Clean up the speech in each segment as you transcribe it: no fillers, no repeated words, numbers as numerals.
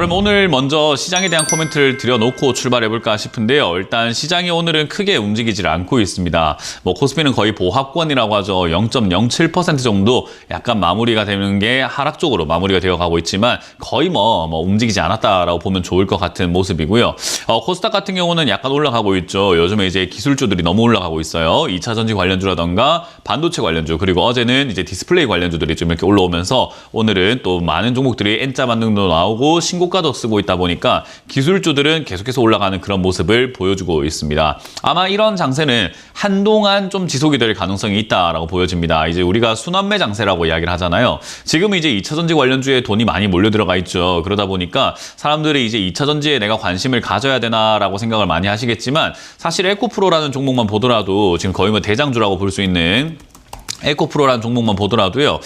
그럼 오늘 먼저 시장에 대한 코멘트를 드려놓고 출발해볼까 싶은데요. 일단 시장이 오늘은 크게 움직이질 않고 있습니다. 코스피는 거의 보합권이라고 하죠. 0.07% 정도 약간 마무리가 되는 게 하락 쪽으로 마무리가 되어가고 있지만 거의 움직이지 않았다라고 보면 좋을 것 같은 모습이고요. 코스닥 같은 경우는 약간 올라가고 있죠. 요즘에 이제 기술주들이 너무 올라가고 있어요. 2차 전지 관련주라던가 반도체 관련주, 그리고 어제는 이제 디스플레이 관련주들이 좀 이렇게 올라오면서 오늘은 또 많은 종목들이 N자 반등도 나오고 신고가도 쓰고 있다 보니까 기술주들은 계속해서 올라가는 그런 모습을 보여주고 있습니다. 아마 이런 장세는 한동안 좀 지속이 될 가능성이 있다라고 보여집니다. 이제 우리가 순환매 장세라고 이야기를 하잖아요. 지금 이제 2차 전지 관련주에 돈이 많이 몰려 들어가 있죠. 그러다 보니까 사람들이 이제 2차 전지에 내가 관심을 가져야 되나라고 생각을 많이 하시겠지만 사실 에코프로라는 종목만 보더라도 지금 거의 대장주라고 볼 수 있는 에코프로라는 종목만 보더라도요,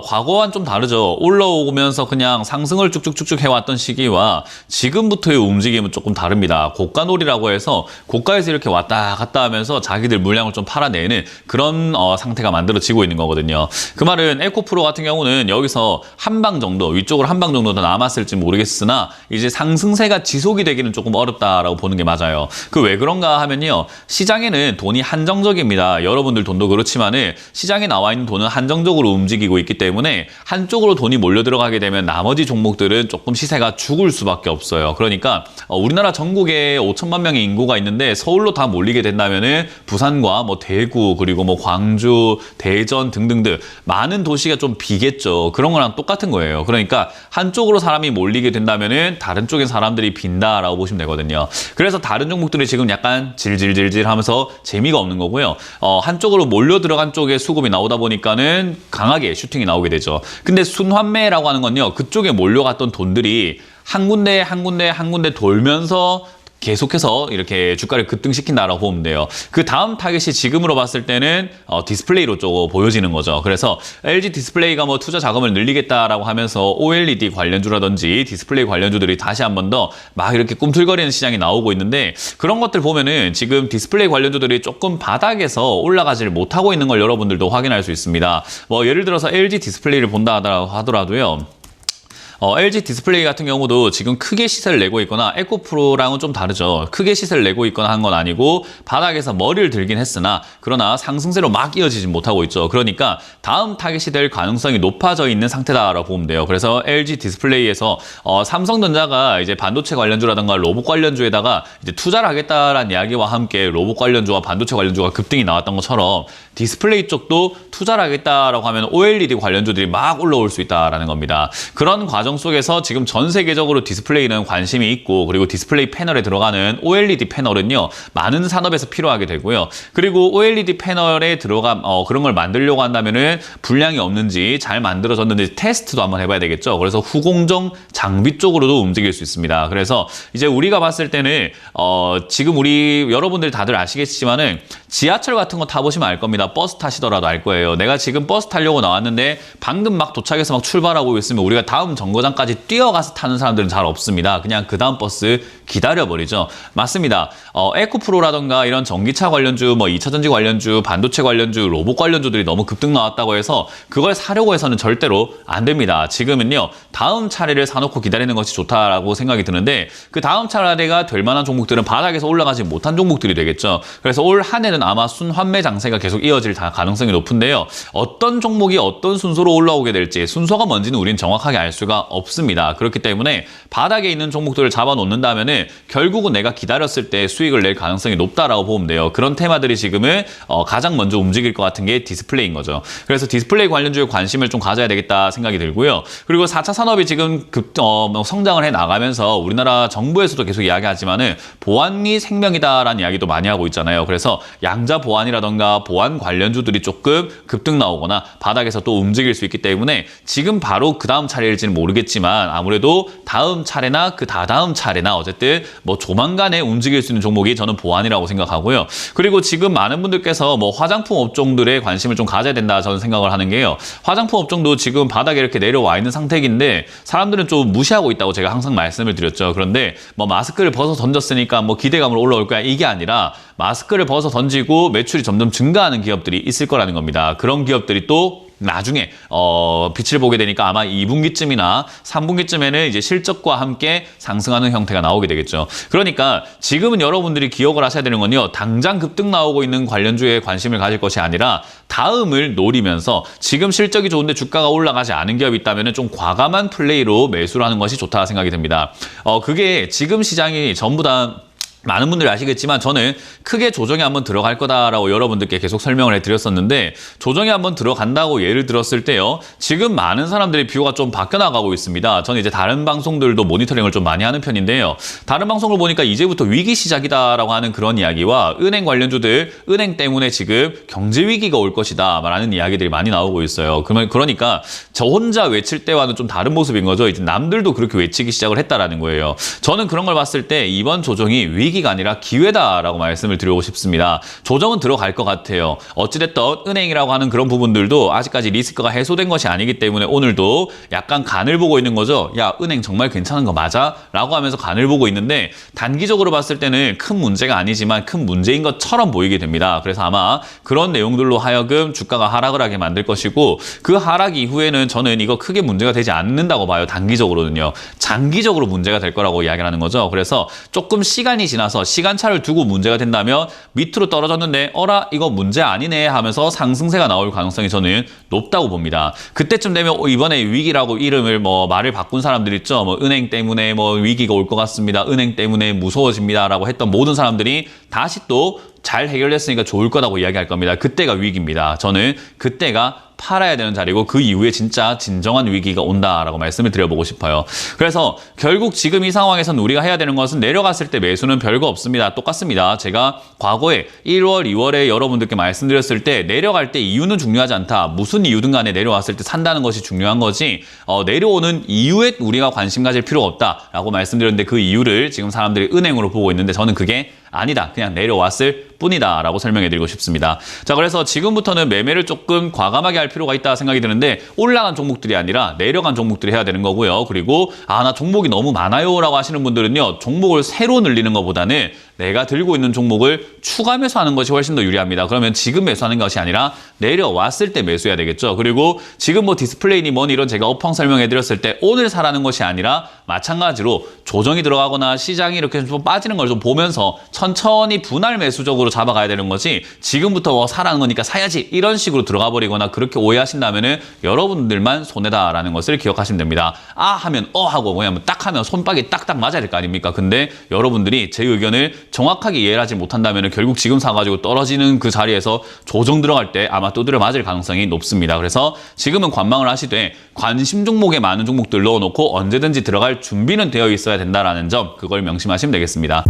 과거와는 좀 다르죠. 올라오면서 그냥 상승을 쭉쭉쭉쭉 해왔던 시기와 지금부터의 움직임은 조금 다릅니다. 고가놀이라고 해서 고가에서 이렇게 왔다 갔다 하면서 자기들 물량을 좀 팔아내는 그런 상태가 만들어지고 있는 거거든요. 그 말은 에코프로 같은 경우는 여기서 한 방 정도, 위쪽으로 한 방 정도 더 남았을지 모르겠으나 이제 상승세가 지속이 되기는 조금 어렵다라고 보는 게 맞아요. 그 왜 그런가 하면요, 시장에는 돈이 한정적입니다. 여러분들 돈도 그렇지만은 시장에 나와 있는 돈은 한정적으로 움직이고 있기 때문에 한쪽으로 돈이 몰려 들어가게 되면 나머지 종목들은 조금 시세가 죽을 수밖에 없어요. 그러니까 우리나라 전국에 5천만 명의 인구가 있는데 서울로 다 몰리게 된다면은 부산과 대구, 그리고 광주, 대전 등등등 많은 도시가 좀 비겠죠. 그런 거랑 똑같은 거예요. 그러니까 한쪽으로 사람이 몰리게 된다면은 다른 쪽에 사람들이 빈다라고 보시면 되거든요. 그래서 다른 종목들이 지금 약간 질질질질 하면서 재미가 없는 거고요. 한쪽으로 몰려 들어간 쪽에 수급이 나오다 보니까는 강하게 슈팅이 나오게 되죠. 근데 순환매라고 하는 건요, 그쪽에 몰려갔던 돈들이 한 군데 돌면서 계속해서 이렇게 주가를 급등시킨다라고 보면 돼요. 그 다음 타겟이 지금으로 봤을 때는 디스플레이로 쪽 보여지는 거죠. 그래서 LG 디스플레이가 투자 자금을 늘리겠다라고 하면서 OLED 관련주라든지 디스플레이 관련주들이 다시 한 번 더 막 이렇게 꿈틀거리는 시장이 나오고 있는데, 그런 것들 보면은 지금 디스플레이 관련주들이 조금 바닥에서 올라가지를 못하고 있는 걸 여러분들도 확인할 수 있습니다. 예를 들어서 LG 디스플레이를 본다 하더라도요, LG 디스플레이 같은 경우도 지금 크게 시세를 내고 있거나 에코프로랑은 좀 다르죠. 크게 시세를 내고 있거나 한 건 아니고 바닥에서 머리를 들긴 했으나 그러나 상승세로 막 이어지지 못하고 있죠. 그러니까 다음 타겟이 될 가능성이 높아져 있는 상태다라고 보면 돼요. 그래서 LG 디스플레이에서 삼성전자가 이제 반도체 관련주라든가 로봇 관련주에다가 이제 투자를 하겠다라는 이야기와 함께 로봇 관련주와 반도체 관련주가 급등이 나왔던 것처럼 디스플레이 쪽도 투자를 하겠다라고 하면 OLED 관련주들이 막 올라올 수 있다라는 겁니다. 그런 과정 속에서 지금 전 세계적으로 디스플레이는 관심이 있고, 그리고 디스플레이 패널에 들어가는 OLED 패널은요, 많은 산업에서 필요하게 되고요. 그리고 OLED 패널에 들어가 그런 걸 만들려고 한다면은 불량이 없는지 잘 만들어졌는지 테스트도 한번 해봐야 되겠죠. 그래서 후공정 장비 쪽으로도 움직일 수 있습니다. 그래서 이제 우리가 봤을 때는 지금 우리 여러분들 다들 아시겠지만은 지하철 같은 거 타보시면 알 겁니다. 버스 타시더라도 알 거예요. 내가 지금 버스 타려고 나왔는데 방금 막 도착해서 막 출발하고 있으면 우리가 다음 정거장까지 뛰어가서 타는 사람들은 잘 없습니다. 그냥 그 다음 버스 기다려버리죠. 맞습니다. 에코프로라던가 이런 전기차 관련주, 2차 전지 관련주, 반도체 관련주, 로봇 관련주들이 너무 급등 나왔다고 해서 그걸 사려고 해서는 절대로 안 됩니다. 지금은요, 다음 차례를 사놓고 기다리는 것이 좋다라고 생각이 드는데, 그 다음 차례가 될 만한 종목들은 바닥에서 올라가지 못한 종목들이 되겠죠. 그래서 올 한 해는 아마 순환매 장세가 계속 이어질 가능성이 높은데요. 어떤 종목이 어떤 순서로 올라오게 될지, 순서가 뭔지는 우리는 정확하게 알 수가 없습니다. 그렇기 때문에 바닥에 있는 종목들을 잡아놓는다면은 결국은 내가 기다렸을 때 수익을 낼 가능성이 높다라고 보면 돼요. 그런 테마들이 지금은 가장 먼저 움직일 것 같은 게 디스플레이인 거죠. 그래서 디스플레이 관련주에 관심을 좀 가져야 되겠다 생각이 들고요. 그리고 4차 산업이 지금 성장을 해 나가면서 우리나라 정부에서도 계속 이야기하지만은 보안이 생명이다라는 이야기도 많이 하고 있잖아요. 그래서 양자 보안이라던가 보안 관련주들이 조금 급등 나오거나 바닥에서 또 움직일 수 있기 때문에 지금 바로 그 다음 차례일지는 모르겠지만 아무래도 다음 차례나 그 다다음 차례나 어쨌든 조만간에 움직일 수 있는 종목이 저는 보안이라고 생각하고요. 그리고 지금 많은 분들께서 화장품 업종들에 관심을 좀 가져야 된다 저는 생각을 하는 게요. 화장품 업종도 지금 바닥에 이렇게 내려와 있는 상태인데 사람들은 좀 무시하고 있다고 제가 항상 말씀을 드렸죠. 그런데 마스크를 벗어 던졌으니까 기대감으로 올라올 거야, 이게 아니라 마스크를 벗어 던지고 매출이 점점 증가하는 기업들이 있을 거라는 겁니다. 그런 기업들이 또 나중에 빛을 보게 되니까 아마 2분기쯤이나 3분기쯤에는 이제 실적과 함께 상승하는 형태가 나오게 되겠죠. 그러니까 지금은 여러분들이 기억을 하셔야 되는 건요. 당장 급등 나오고 있는 관련주에 관심을 가질 것이 아니라 다음을 노리면서 지금 실적이 좋은데 주가가 올라가지 않은 기업이 있다면 좀 과감한 플레이로 매수를 하는 것이 좋다 생각이 듭니다. 그게 지금 시장이 전부 다 많은 분들이 아시겠지만 저는 크게 조정이 한번 들어갈 거다라고 여러분들께 계속 설명을 해드렸었는데 조정이 한번 들어간다고 예를 들었을 때요. 지금 많은 사람들의 뷰가 좀 바뀌어나가고 있습니다. 저는 이제 다른 방송들도 모니터링을 좀 많이 하는 편인데요. 다른 방송을 보니까 이제부터 위기 시작이다라고 하는 그런 이야기와 은행 관련주들, 은행 때문에 지금 경제 위기가 올 것이다 라는 이야기들이 많이 나오고 있어요. 그러니까 저 혼자 외칠 때와는 좀 다른 모습인 거죠. 이제 남들도 그렇게 외치기 시작을 했다라는 거예요. 저는 그런 걸 봤을 때 이번 조정이 위기가 아니라 기회다라고 말씀을 드리고 싶습니다. 조정은 들어갈 것 같아요. 어찌됐든 은행이라고 하는 그런 부분들도 아직까지 리스크가 해소된 것이 아니기 때문에 오늘도 약간 간을 보고 있는 거죠. 야, 은행 정말 괜찮은 거 맞아? 라고 하면서 간을 보고 있는데 단기적으로 봤을 때는 큰 문제가 아니지만 큰 문제인 것처럼 보이게 됩니다. 그래서 아마 그런 내용들로 하여금 주가가 하락을 하게 만들 것이고 그 하락 이후에는 저는 이거 크게 문제가 되지 않는다고 봐요. 단기적으로는요. 장기적으로 문제가 될 거라고 이야기를 하는 거죠. 그래서 조금 시간이 지나서 시간차를 두고 문제가 된다면 밑으로 떨어졌는데 어라 이거 문제 아니네 하면서 상승세가 나올 가능성이 저는 높다고 봅니다. 그때쯤 되면 이번에 위기라고 이름을 말을 바꾼 사람들 있죠. 은행 때문에 위기가 올 것 같습니다. 은행 때문에 무서워집니다라고 했던 모든 사람들이 다시 또 잘 해결됐으니까 좋을 거라고 이야기할 겁니다. 그때가 위기입니다. 저는 그때가 팔아야 되는 자리고 그 이후에 진짜 진정한 위기가 온다라고 말씀을 드려보고 싶어요. 그래서 결국 지금 이 상황에서는 우리가 해야 되는 것은 내려갔을 때 매수는 별거 없습니다. 똑같습니다. 제가 과거에 1월, 2월에 여러분들께 말씀드렸을 때 내려갈 때 이유는 중요하지 않다. 무슨 이유든 간에 내려왔을 때 산다는 것이 중요한 거지 내려오는 이유에 우리가 관심 가질 필요가 없다라고 말씀드렸는데 그 이유를 지금 사람들이 은행으로 보고 있는데 저는 그게 아니다. 그냥 내려왔을 뿐이다 라고 설명해드리고 싶습니다. 자, 그래서 지금부터는 매매를 조금 과감하게 할 필요가 있다 생각이 드는데 올라간 종목들이 아니라 내려간 종목들이 해야 되는 거고요. 그리고 나 종목이 너무 많아요 라고 하시는 분들은요. 종목을 새로 늘리는 것보다는 내가 들고 있는 종목을 추가 매수하는 것이 훨씬 더 유리합니다. 그러면 지금 매수하는 것이 아니라 내려왔을 때 매수해야 되겠죠. 그리고 지금 디스플레이니 뭐니 이런 제가 업황 설명해드렸을 때 오늘 사라는 것이 아니라 마찬가지로 조정이 들어가거나 시장이 이렇게 좀 빠지는 걸 좀 보면서 천천히 분할 매수적으로 잡아가야 되는 거지 지금부터 사라는 거니까 사야지 이런 식으로 들어가 버리거나 그렇게 오해하신다면은 여러분들만 손해다라는 것을 기억하시면 됩니다. 하면 하고 그냥 딱 하면 손바닥이 딱딱 맞아야 될 거 아닙니까? 근데 여러분들이 제 의견을 정확하게 이해를 하지 못한다면 결국 지금 사가지고 떨어지는 그 자리에서 조정 들어갈 때 아마 두드려 맞을 가능성이 높습니다. 그래서 지금은 관망을 하시되 관심 종목에 많은 종목들 넣어놓고 언제든지 들어갈 준비는 되어 있어야 된다는 점 그걸 명심하시면 되겠습니다.